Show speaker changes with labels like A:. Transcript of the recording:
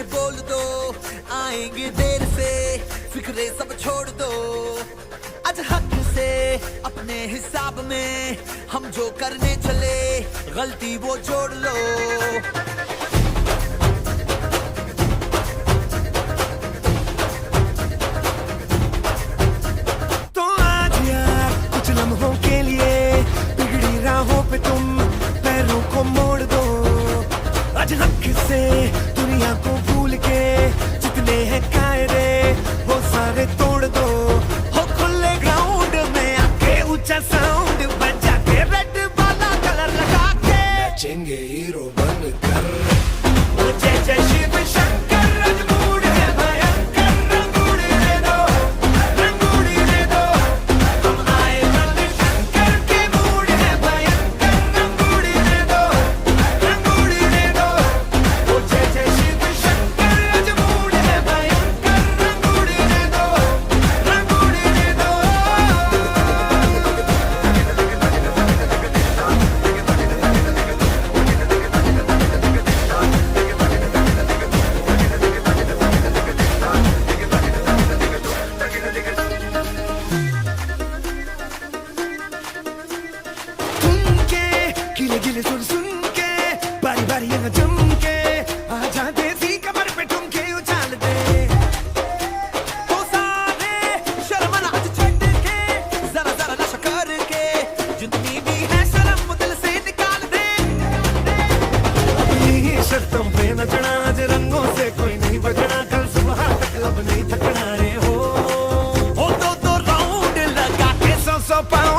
A: से बोल दो, आएंगे देर से, फिक्रे सब छोड़ दो। आज हक से अपने हिसाब में हम जो करने चले, गलती वो जोड़ लो।
B: तो आज यार कुछ लम्हों के लिए बिगड़ी राहों पे तुम पैरों को मोड़ दो। आज हक से दुनिया को भूल के जितने हैं कायदे वो सारे तोड़ दो। हो खुले ग्राउंड में आके ऊंचा साउंड बजा के रेड वाला कलर लगा के नाचेंगे हीरो बनकर। जय जय शिव शंकर रजमूड है भयंकर। रंगूड़ी दे दो, रंगूड़ी दे दो, हम आए रंग शंकर के मूड है भयंकर। रंगूड़ी दे दो, रंगूड़ी दे दो, जय जय शिव शंकर रजमूड है भयंकर। रंगूड़ी दे दो, रंगूड़ी दे दो। सुन के गिले गिले सुन सुन के बारी बारी यहाँ जम के आजा देसी कमर पे ठुमके उछाल दे।
A: तो सारे शर्म ना आज छੱਡ के, जरा जरा नशा करके, जितनी भी है शर्म दिल से निकाल दे।
B: अपनी शर्तों पे नचना आज रंगों से कोई नहीं बचना। कल सुबह तक अब नहीं थकना रे हो।
A: हो दो राउंड लगा के
B: 100 पाँव